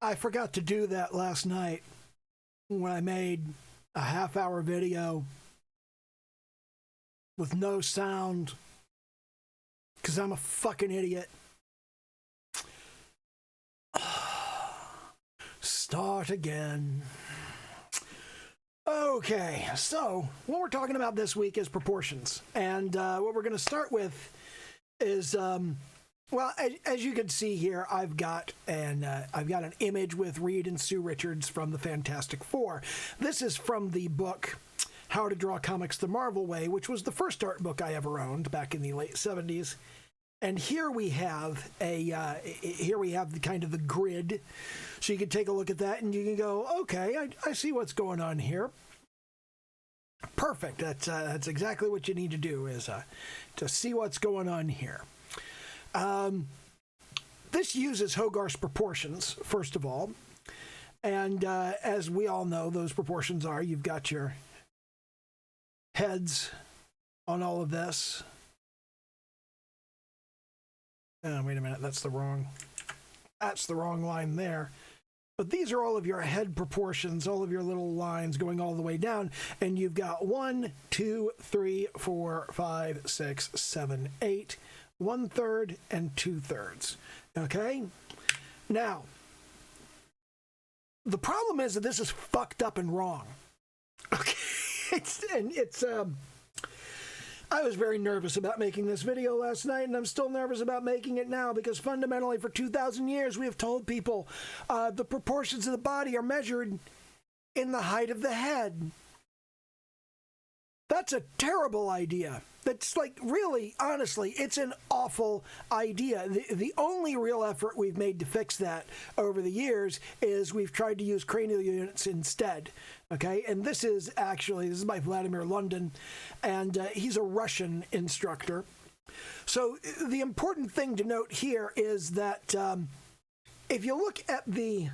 I forgot to do that last night when I made a half-hour video with no sound because I'm a fucking idiot. Start again. Okay, so what we're talking about this week is proportions. And what we're going to start with is, well, as you can see here, I've got an image with Reed and Sue Richards from the Fantastic Four. This is from the book How to Draw Comics the Marvel Way, which was the first art book I ever owned back in the late 70s. And here we have the kind of the grid. So you can take a look at that and you can go, okay, I see what's going on here. Perfect. That's exactly what you need to do is to see what's going on here. This uses Hogarth's proportions, first of all. And as we all know, those proportions are, you've got your heads on all of this. Wait a minute, that's the wrong line there. But these are all of your head proportions, all of your little lines going all the way down. And you've got 1, 2, 3, 4, 5, 6, 7, 8, 1/3 and 2/3. Okay? Now, the problem is that this is fucked up and wrong. Okay? I was very nervous about making this video last night, and I'm still nervous about making it now, because fundamentally for 2,000 years we have told people the proportions of the body are measured in the height of the head. That's a terrible idea. That's like, really, honestly, it's an awful idea. The only real effort we've made to fix that over the years is we've tried to use cranial units instead. Okay, and this is by Vladimir London, and he's a Russian instructor. So the important thing to note here is that if you look at the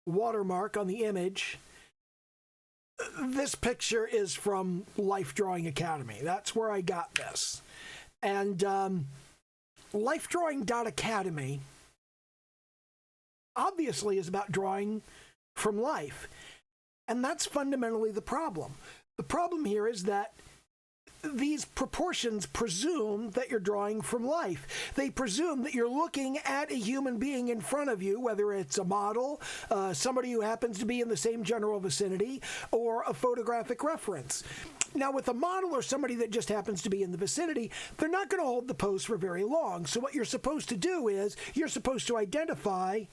watermark on the image, this picture is from Life Drawing Academy. That's where I got this. And lifedrawing.academy obviously is about drawing from life. And that's fundamentally the problem. The problem here is that these proportions presume that you're drawing from life. They presume that you're looking at a human being in front of you, whether it's a model, somebody who happens to be in the same general vicinity, or a photographic reference. Now, with a model or somebody that just happens to be in the vicinity, they're not going to hold the pose for very long. So what you're supposed to do is you're supposed to identify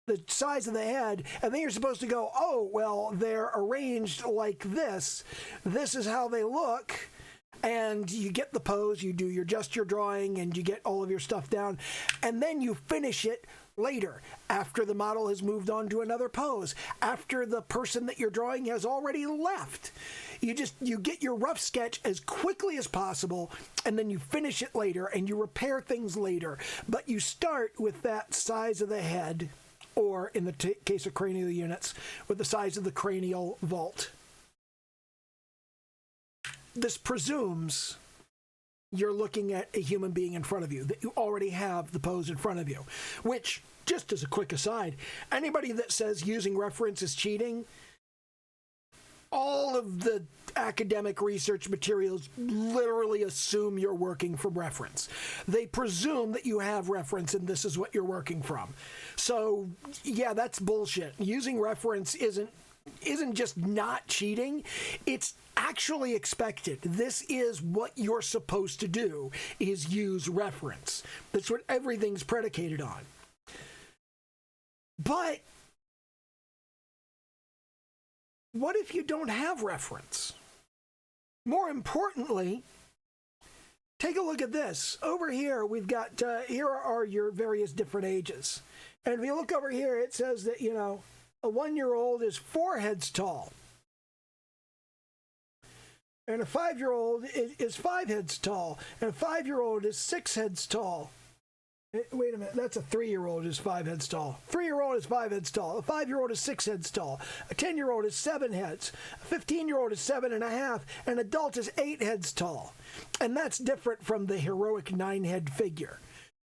the size of the head, and then you're supposed to go, oh, well, they're arranged like this. This is how they look. And you get the pose, you do your gesture drawing, and you get all of your stuff down. And then you finish it later, after the model has moved on to another pose, after the person that you're drawing has already left. You get your rough sketch as quickly as possible, and then you finish it later, and you repair things later. But you start with that size of the head, or in the case of cranial units, with the size of the cranial vault. This presumes you're looking at a human being in front of you, that you already have the pose in front of you, which, just as a quick aside, anybody that says using reference is cheating, all of the academic research materials literally assume you're working from reference. They presume that you have reference and this is what you're working from. So, yeah, that's bullshit. Using reference isn't just not cheating, it's actually expected. This is what you're supposed to do, is use reference. That's what everything's predicated on. But what if you don't have reference? More importantly, take a look at this. Over here, we've got, here are your various different ages. And if you look over here, it says that, a 1-year-old is 4 heads tall. And a 5-year-old is 5 heads tall. And a 5-year-old is 6 heads tall. Wait a minute, that's a 3-year-old is 5 heads tall. 3-year-old is 5 heads tall. A 5-year-old is 6 heads tall. A 10-year-old is 7 heads. A 15-year-old is 7.5. An adult is 8 heads tall. And that's different from the heroic 9-head figure.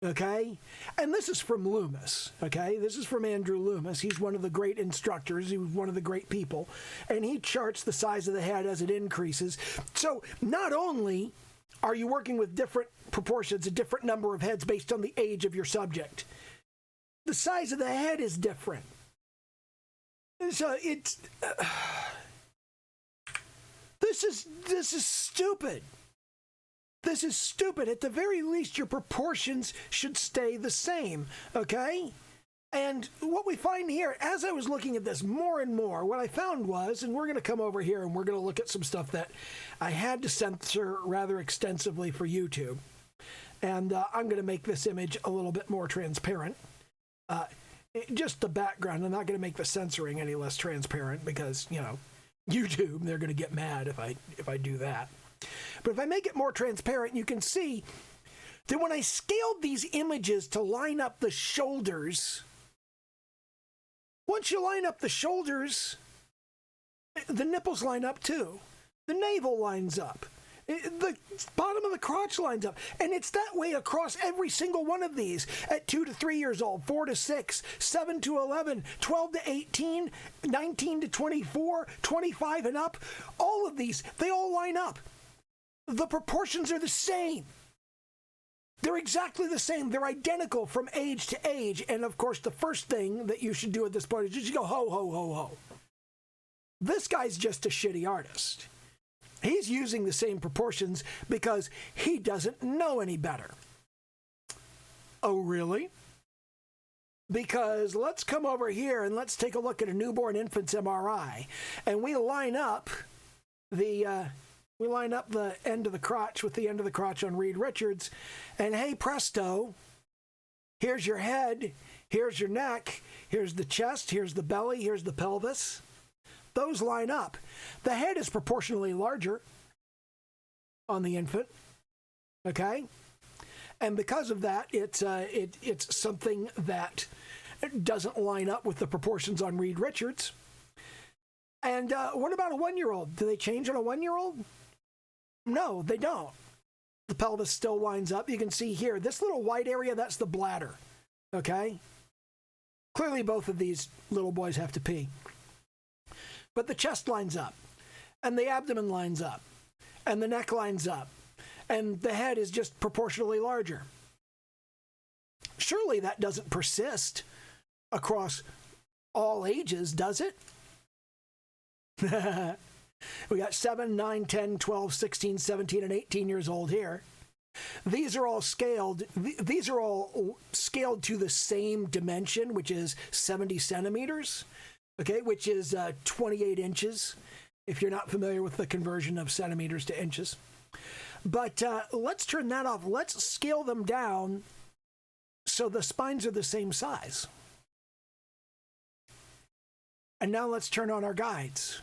Okay? And this is from Loomis. Okay? This is from Andrew Loomis. He's one of the great instructors. He was one of the great people. And he charts the size of the head as it increases. So not only are you working with different proportions, a different number of heads based on the age of your subject, the size of the head is different. So it's... This is stupid. This is stupid. At the very least, your proportions should stay the same, okay? And what we find here, as I was looking at this more and more, what I found was, and we're going to come over here and we're going to look at some stuff that I had to censor rather extensively for YouTube. And I'm going to make this image a little bit more transparent. Just the background. I'm not going to make the censoring any less transparent because, you know, YouTube, they're going to get mad if I do that. But if I make it more transparent, you can see that when I scaled these images to line up the shoulders, once you line up the shoulders, the nipples line up too. The navel lines up. The bottom of the crotch lines up. And it's that way across every single one of these at 2 to 3 years old, 4 to 6, 7 to 11, 12 to 18, 19 to 24, 25 and up. All of these, they all line up. The proportions are the same. They're exactly the same. They're identical from age to age. And of course, the first thing that you should do at this point is just go, ho, ho, ho, ho. This guy's just a shitty artist. He's using the same proportions because he doesn't know any better. Oh, really? Because let's come over here and let's take a look at a newborn infant's MRI. And we line up the end of the crotch with the end of the crotch on Reed Richards. And hey, presto, here's your head, here's your neck, here's the chest, here's the belly, here's the pelvis. Those line up. The head is proportionally larger on the infant, okay? And because of that, it's something that doesn't line up with the proportions on Reed Richards. And what about a 1-year-old? Do they change on a 1-year-old? No, they don't. The pelvis still lines up. You can see here, this little white area, that's the bladder, okay? Clearly both of these little boys have to pee. But the chest lines up, and the abdomen lines up, and the neck lines up, and the head is just proportionally larger. Surely that doesn't persist across all ages, does it? We got 7, 9, 10, 12, 16, 17, and 18 years old here. These are all scaled. These are all scaled to the same dimension, which is 70 centimeters. Okay, which is 28 inches, if you're not familiar with the conversion of centimeters to inches. But let's turn that off. Let's scale them down so the spines are the same size. And now let's turn on our guides.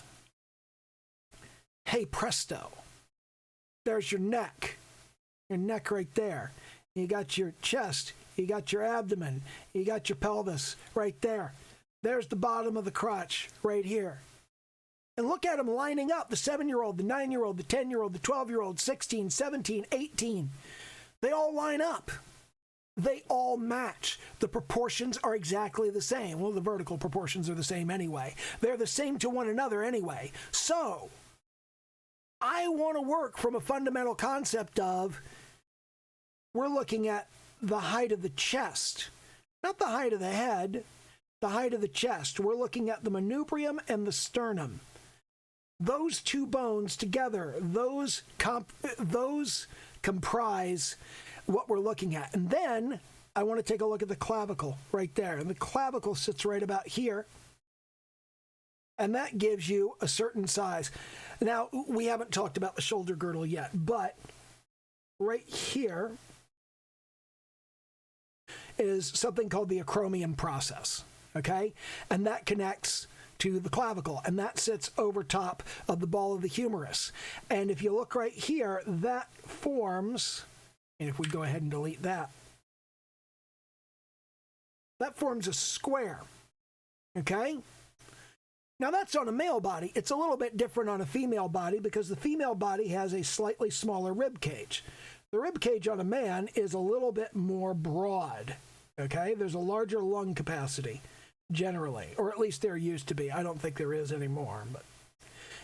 Hey, presto. There's your neck right there. You got your chest, you got your abdomen, you got your pelvis right there. There's the bottom of the crotch right here. And look at them lining up, the 7-year-old, the 9-year-old, the 10-year-old, the 12-year-old, 16, 17, 18. They all line up. They all match. The proportions are exactly the same. Well, the vertical proportions are the same anyway. They're the same to one another anyway. So, I want to work from a fundamental concept of we're looking at the height of the chest, not the height of the head. The height of the chest. We're looking at the manubrium and the sternum. Those two bones together, those comprise what we're looking at. And then I want to take a look at the clavicle right there. And the clavicle sits right about here. And that gives you a certain size. Now, we haven't talked about the shoulder girdle yet, but right here is something called the acromion process. Okay? And that connects to the clavicle, and that sits over top of the ball of the humerus. And if you look right here, that forms, and if we go ahead and delete that, that forms a square. Okay? Now that's on a male body. It's a little bit different on a female body because the female body has a slightly smaller rib cage. The rib cage on a man is a little bit more broad, okay? There's a larger lung capacity, generally, or at least there used to be. I don't think there is anymore, but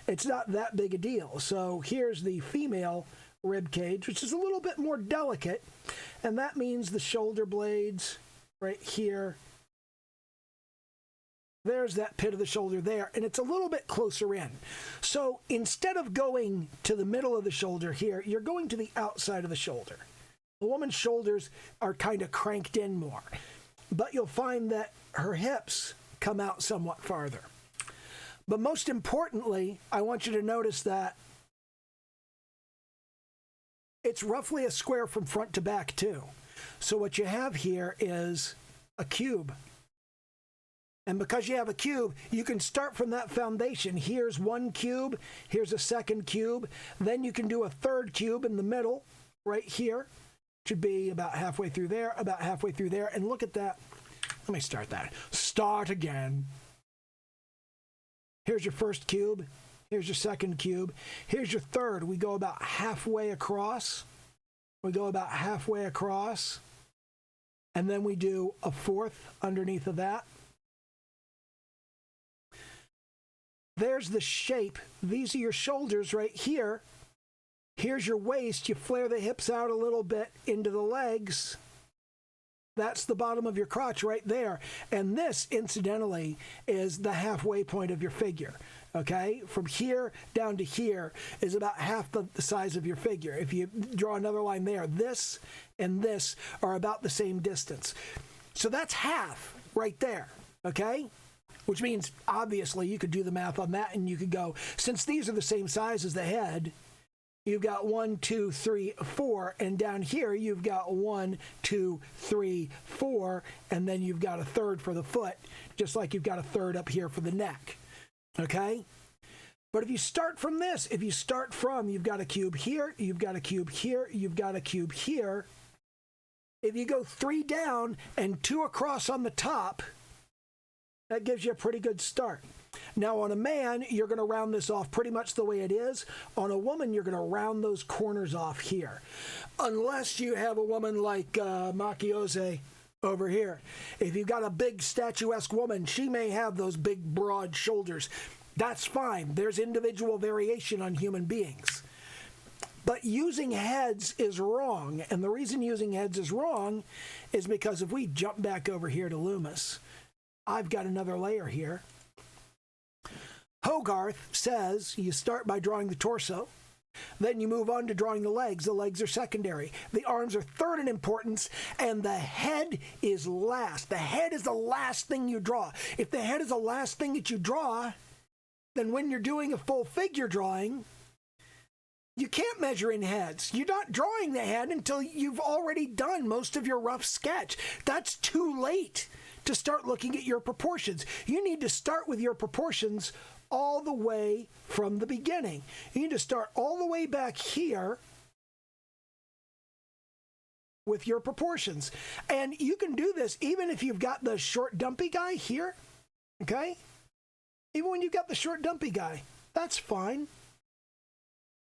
it's not that big a deal. So here's the female rib cage, which is a little bit more delicate, and that means the shoulder blades right here. There's that pit of the shoulder there, and it's a little bit closer in. So instead of going to the middle of the shoulder here, you're going to the outside of the shoulder. The woman's shoulders are kind of cranked in more, but you'll find that her hips come out somewhat farther. But most importantly, I want you to notice that it's roughly a square from front to back too. So what you have here is a cube. And because you have a cube, you can start from that foundation. Here's one cube, here's a second cube, then you can do a third cube in the middle, right here. Should be about halfway through there, about halfway through there, and look at that. Let me start that. Start again. Here's your first cube, here's your second cube, here's your third. We go about halfway across, we go about halfway across, and then we do a fourth underneath of that. There's the shape. These are your shoulders right here. Here's your waist. You flare the hips out a little bit into the legs. That's the bottom of your crotch right there. And this, incidentally, is the halfway point of your figure. Okay? From here down to here is about half the size of your figure. If you draw another line there, this and this are about the same distance. So that's half right there. Okay? Which means, obviously, you could do the math on that and you could go, since these are the same size as the head, you've got 1, 2, 3, 4, and down here you've got 1, 2, 3, 4, and then you've got a third for the foot, just like you've got a third up here for the neck. Okay? But if you start from this, if you start from, you've got a cube here, you've got a cube here, you've got a cube here. If you go 3 down and 2 across on the top, that gives you a pretty good start. Now, on a man, you're going to round this off pretty much the way it is. On a woman, you're going to round those corners off here. Unless you have a woman like Machiose over here. If you've got a big statuesque woman, she may have those big, broad shoulders. That's fine. There's individual variation on human beings. But using heads is wrong. And the reason using heads is wrong is because if we jump back over here to Loomis, I've got another layer here. Hogarth says you start by drawing the torso, then you move on to drawing the legs. The legs are secondary. The arms are third in importance, and the head is last. The head is the last thing you draw. If the head is the last thing that you draw, then when you're doing a full figure drawing, you can't measure in heads. You're not drawing the head until you've already done most of your rough sketch. That's too late to start looking at your proportions. You need to start with your proportions all the way from the beginning. You need to start all the way back here with your proportions. And you can do this even if you've got the short dumpy guy here, okay? Even when you've got the short dumpy guy, that's fine.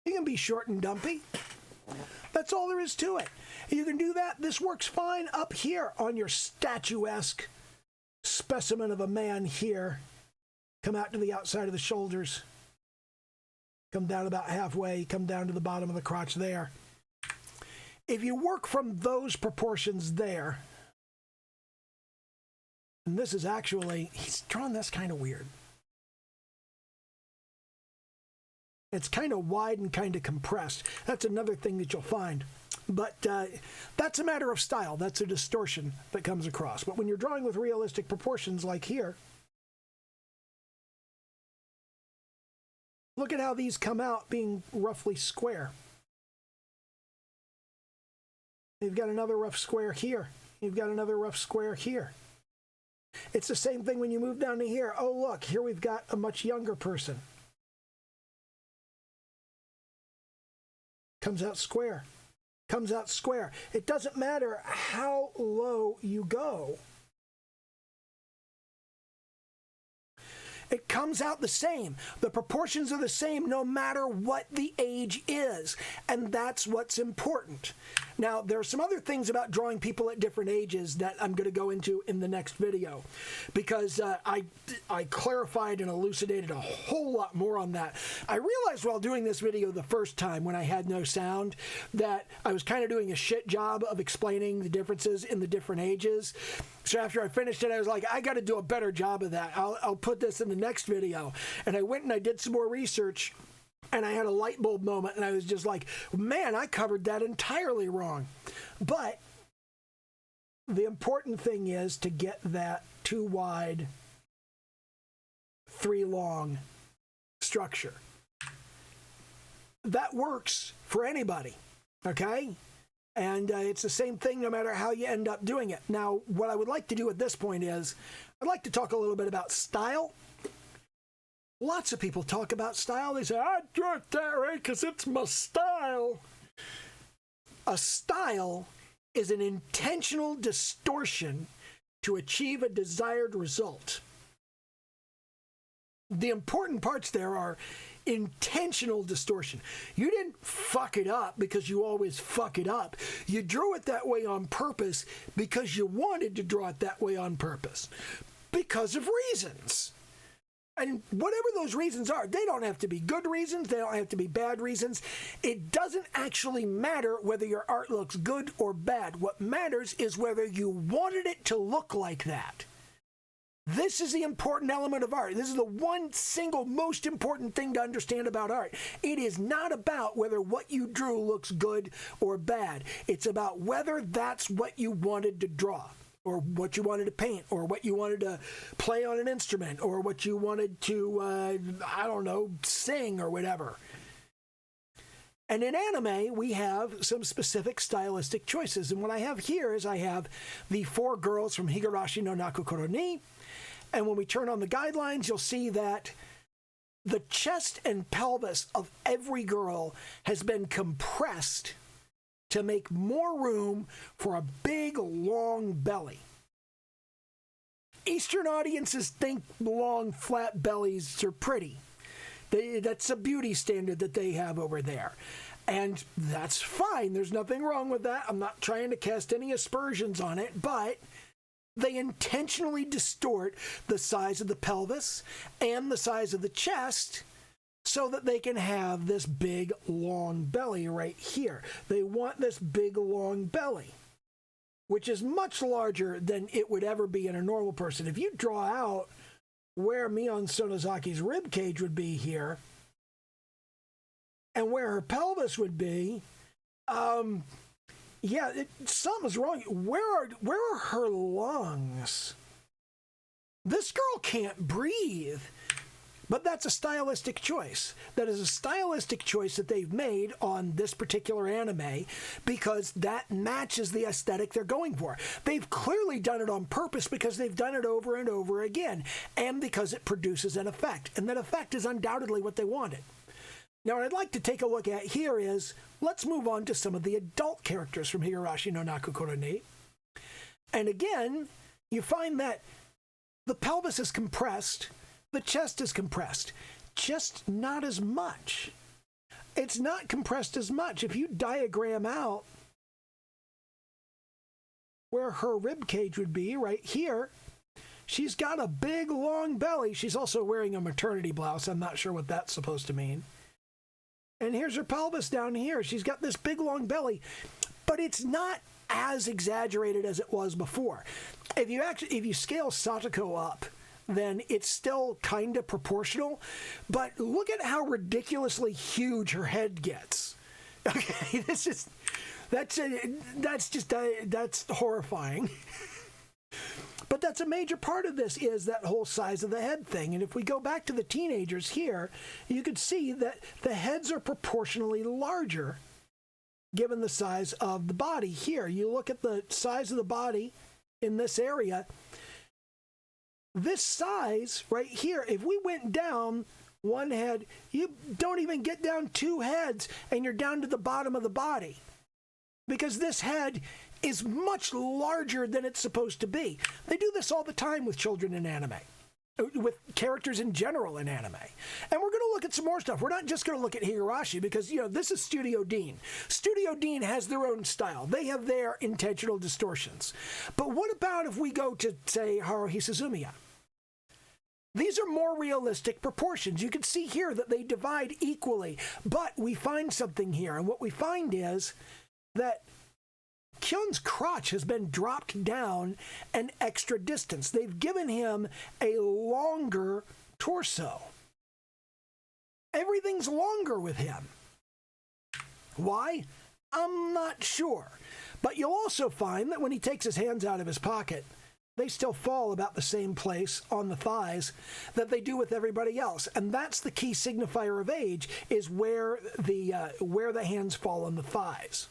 You can be short and dumpy. That's all there is to it. You can do that. This works fine up here on your statuesque specimen of a man here. Come out to the outside of the shoulders. Come down about halfway. Come down to the bottom of the crotch there. If you work from those proportions there, and this is actually, he's drawn this kind of weird. It's kind of wide and kind of compressed. That's another thing that you'll find. But that's a matter of style. That's a distortion that comes across. But when you're drawing with realistic proportions like here, look at how these come out being roughly square. You've got another rough square here. You've got another rough square here. It's the same thing when you move down to here. Oh, look, here we've got a much younger person. Comes out square. Comes out square. It doesn't matter how low you go. It comes out the same. The proportions are the same no matter what the age is. And that's what's important. Now, there are some other things about drawing people at different ages that I'm going to go into in the next video, because I clarified and elucidated a whole lot more on that. I realized while doing this video the first time when I had no sound that I was kind of doing a shit job of explaining the differences in the different ages. So after I finished it, I was like, I got to do a better job of that. I'll put this in the next video. And I went and I did some more research, and I had a light bulb moment, and I was just like, man, I covered that entirely wrong. But the important thing is to get that 2 wide, 3 long structure. That works for anybody, okay? And it's the same thing no matter how you end up doing it. Now, what I would like to do at this point is I'd like to talk a little bit about style. Lots of people talk about style. They say, I draw it that way because it's my style. A style is an intentional distortion to achieve a desired result. The important parts there are intentional distortion. You didn't fuck it up because you always fuck it up. You drew it that way on purpose because you wanted to draw it that way on purpose. Because of reasons. And whatever those reasons are, they don't have to be good reasons. They don't have to be bad reasons. It doesn't actually matter whether your art looks good or bad. What matters is whether you wanted it to look like that. This is the important element of art. This is the one single most important thing to understand about art. It is not about whether what you drew looks good or bad. It's about whether that's what you wanted to draw, or what you wanted to paint, or what you wanted to play on an instrument, or what you wanted to, I don't know, sing or whatever. And in anime, we have some specific stylistic choices. And what I have here is I have the 4 girls from Higurashi no Nakokoro ni. And when we turn on the guidelines, you'll see that the chest and pelvis of every girl has been compressed to make more room for a big, long belly. Eastern audiences think long, flat bellies are pretty. That's a beauty standard that they have over there. And that's fine. There's nothing wrong with that. I'm not trying to cast any aspersions on it, but they intentionally distort the size of the pelvis and the size of the chest so that they can have this big, long belly right here. They want this big, long belly, which is much larger than it would ever be in a normal person. If you draw out where Mion Sonozaki's rib cage would be here and where her pelvis would be, something's wrong. Where are her lungs? This girl can't breathe. But that's a stylistic choice. That is a stylistic choice that they've made on this particular anime because that matches the aesthetic they're going for. They've clearly done it on purpose because they've done it over and over again, and because it produces an effect. And that effect is undoubtedly what they wanted. Now, what I'd like to take a look at here is, let's move on to some of the adult characters from Higurashi no Nakokoro ni. And again, you find that the pelvis is compressed, the chest is compressed, just not as much. It's not compressed as much. If you diagram out where her rib cage would be, right here, she's got a big, long belly. She's also wearing a maternity blouse. I'm not sure what that's supposed to mean. And here's her pelvis down here. She's got this big, long belly, but it's not as exaggerated as it was before. If you scale Satoko up, then it's still kind of proportional, but look at how ridiculously huge her head gets. Okay, that's horrifying. But that's a major part of this, is that whole size of the head thing. And if we go back to the teenagers here, you can see that the heads are proportionally larger given the size of the body here. You look at the size of the body in this area. This size right here, if we went down one head, you don't even get down 2 heads and you're down to the bottom of the body. Because this head is much larger than it's supposed to be. They do this all the time with children in anime. with characters in general in anime. And we're going to look at some more stuff. We're not just going to look at Higurashi because, this is Studio Dean. Studio Dean has their own style. They have their intentional distortions. But what about if we go to, say, Haruhi Suzumiya? These are more realistic proportions. You can see here that they divide equally. But we find something here. And what we find is that Kyun's crotch has been dropped down an extra distance. They've given him a longer torso. Everything's longer with him. Why? I'm not sure. But you'll also find that when he takes his hands out of his pocket, they still fall about the same place on the thighs that they do with everybody else. And that's the key signifier of age, is where the hands fall on the thighs.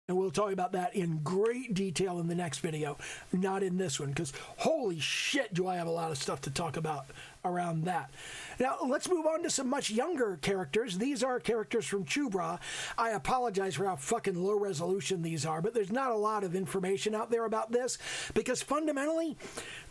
And we'll talk about that in great detail in the next video, not in this one, because holy shit, do I have a lot of stuff to talk about around that. Now, let's move on to some much younger characters. These are characters from Chubra. I apologize for how fucking low resolution these are, but there's not a lot of information out there about this, because fundamentally,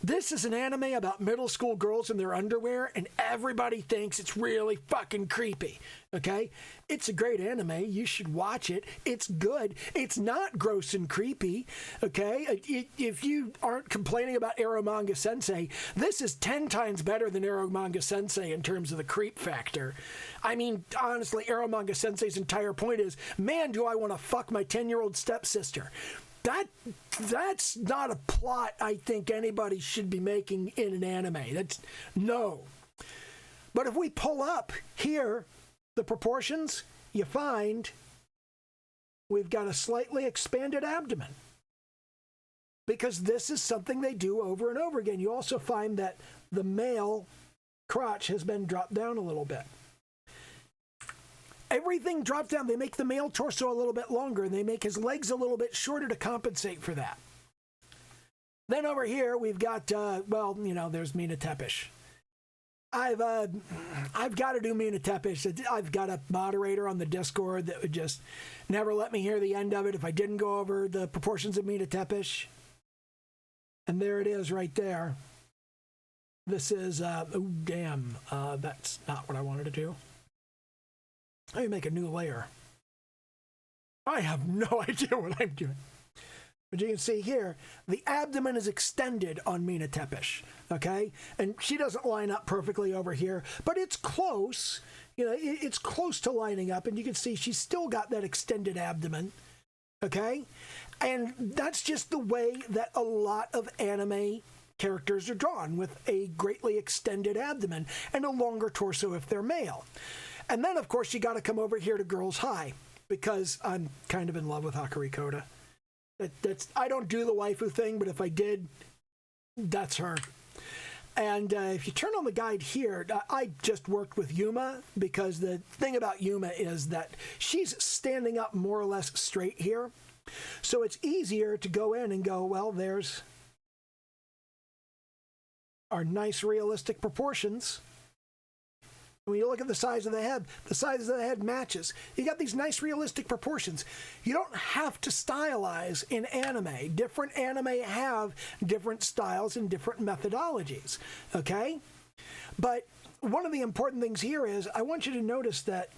this is an anime about middle school girls in their underwear, and everybody thinks it's really fucking creepy, okay? It's a great anime. You should watch it. It's good. It's not gross and creepy, okay? If you aren't complaining about Eromanga Sensei, this is 10 times better than Eromanga Sensei in terms of the creep factor. I mean, honestly, Eromanga Sensei's entire point is, man, do I want to fuck my 10-year-old stepsister. That's not a plot I think anybody should be making in an anime. No. But if we pull up here the proportions, you find we've got a slightly expanded abdomen, because this is something they do over and over again. You also find that the male crotch has been dropped down a little bit. Everything drops down. They make the male torso a little bit longer, and they make his legs a little bit shorter to compensate for that. Then over here, we've got, there's Mina Tepesh. I've got to do Mina Tepesh. I've got a moderator on the Discord that would just never let me hear the end of it if I didn't go over the proportions of Mina Tepesh. And there it is right there. This is, that's not what I wanted to do. Let me make a new layer. I have no idea what I'm doing. But you can see here, the abdomen is extended on Mina Tepesh, okay? And she doesn't line up perfectly over here, but it's close. It's close to lining up, and you can see she's still got that extended abdomen, okay? And that's just the way that a lot of anime characters are drawn, with a greatly extended abdomen and a longer torso if they're male. And then, of course, you got to come over here to Girls High, because I'm kind of in love with Hakari Koda. I don't do the waifu thing, but if I did, that's her. And if you turn on the guide here, I just worked with Yuma, because the thing about Yuma is that she's standing up more or less straight here. So it's easier to go in and go, well, there's our nice realistic proportions. When you look at the size of the head matches. You got these nice realistic proportions. You don't have to stylize in anime. Different anime have different styles and different methodologies, okay? But one of the important things here is I want you to notice that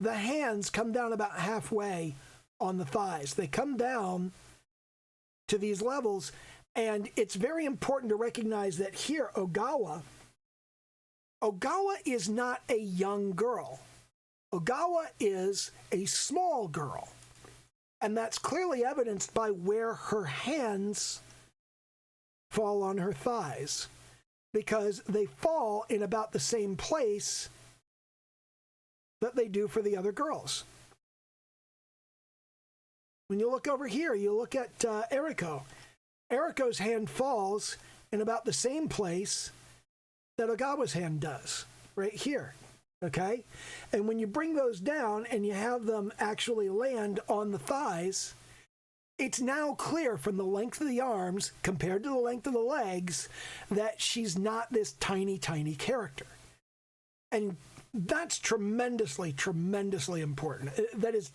the hands come down about halfway on the thighs. They come down to these levels, and it's very important to recognize that here, Ogawa is not a young girl. Ogawa is a small girl. And that's clearly evidenced by where her hands fall on her thighs, because they fall in about the same place that they do for the other girls. When you look over here, you look at Eriko. Eriko's hand falls in about the same place that Ogawa's hand does, right here, okay? And when you bring those down and you have them actually land on the thighs, it's now clear from the length of the arms compared to the length of the legs that she's not this tiny, tiny character. And that's tremendously, tremendously important. That is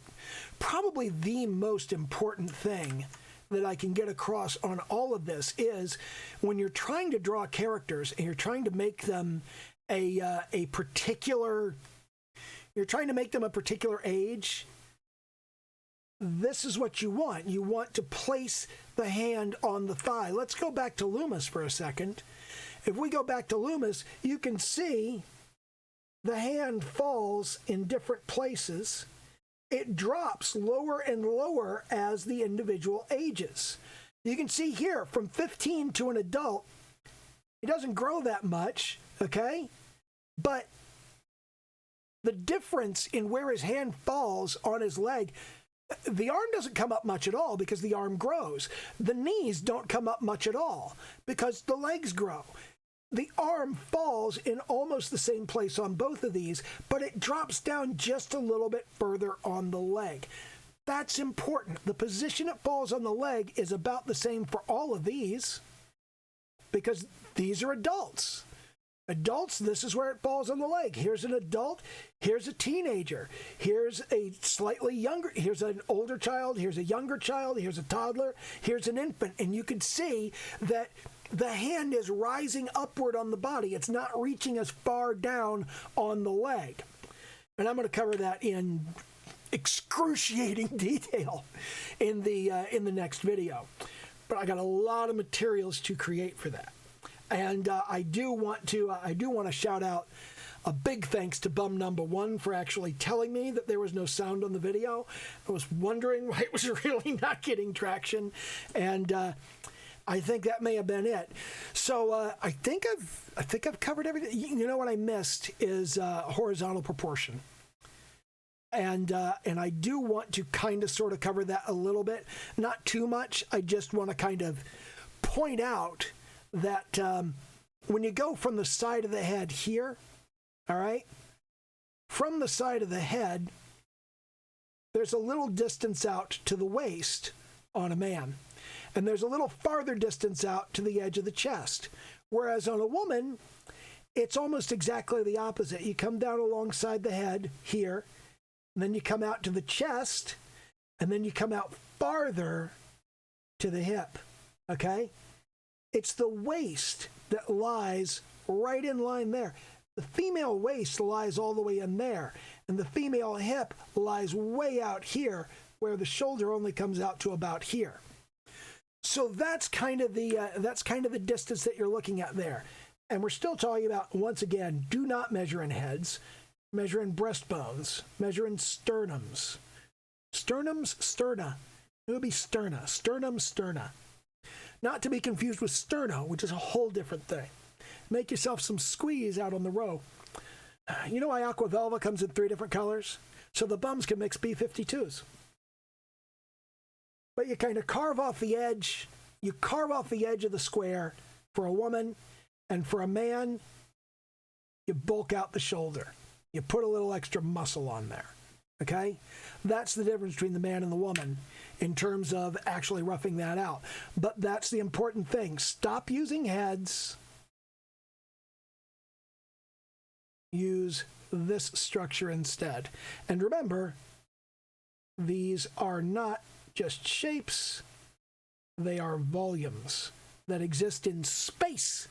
probably the most important thing that I can get across on all of this is when you're trying to draw characters and you're trying to make them a particular age, this is what you want. You want to place the hand on the thigh. Let's go back to Loomis for a second. If we go back to Loomis, you can see the hand falls in different places. It drops lower and lower as the individual ages. You can see here, from 15 to an adult, it doesn't grow that much, okay? But the difference in where his hand falls on his leg, the arm doesn't come up much at all because the arm grows. The knees don't come up much at all because the legs grow. The arm falls in almost the same place on both of these, but it drops down just a little bit further on the leg. That's important. The position it falls on the leg is about the same for all of these because these are adults. Adults, this is where it falls on the leg. Here's an adult, here's a teenager, here's a slightly younger, here's an older child, here's a younger child, here's a toddler, here's an infant. And you can see that the hand is rising upward on the body. It's not reaching as far down on the leg. And I'm going to cover that in excruciating detail in the next video. But I got a lot of materials to create for that. And I do want to shout out a big thanks to Bum Numba One for actually telling me that there was no sound on the video. I was wondering why it was really not getting traction, and I think that may have been it. So I think I've covered everything. You know what I missed is horizontal proportion. And I do want to kind of sort of cover that a little bit, not too much. I just want to kind of point out that when you go from the side of the head here, all right, from the side of the head, there's a little distance out to the waist on a man, and there's a little farther distance out to the edge of the chest. Whereas on a woman, it's almost exactly the opposite. You come down alongside the head here, and then you come out to the chest, and then you come out farther to the hip, okay? It's the waist that lies right in line there. The female waist lies all the way in there, and the female hip lies way out here, where the shoulder only comes out to about here. So that's kind of the distance that you're looking at there. And we're still talking about, once again, do not measure in heads, measure in breastbones, measure in sternums. Sternums, sterna. It would be sterna. Sternum, sterna. Not to be confused with sterno, which is a whole different thing. Make yourself some squeeze out on the row. You know why Aqua Velva comes in 3 different colors? So the bums can mix B-52s. But you kind of carve off the edge. You carve off the edge of the square for a woman, and for a man, you bulk out the shoulder. You put a little extra muscle on there. Okay? That's the difference between the man and the woman in terms of actually roughing that out. But that's the important thing. Stop using heads. Use this structure instead. And remember, these are not just shapes. They are volumes that exist in space.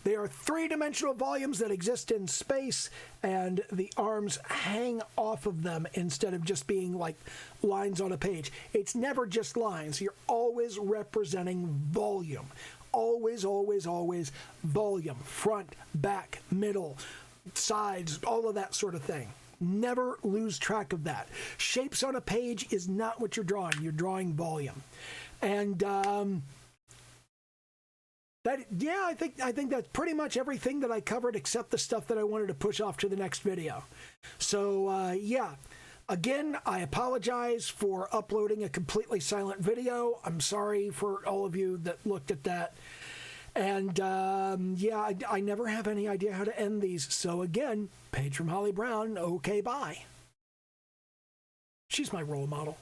They are 3-dimensional volumes that exist in space, and the arms hang off of them instead of just being like lines on a page. It's never just lines. You're always representing volume. Always, always, always volume. Front, back, middle, sides, all of that sort of thing. Never lose track of that. Shapes on a page is not what you're drawing. You're drawing volume. And I think that's pretty much everything that I covered except the stuff that I wanted to push off to the next video. So again, I apologize for uploading a completely silent video. I'm sorry for all of you that looked at that. And I never have any idea how to end these. So again, Paige from Holly Brown, okay, bye. She's my role model.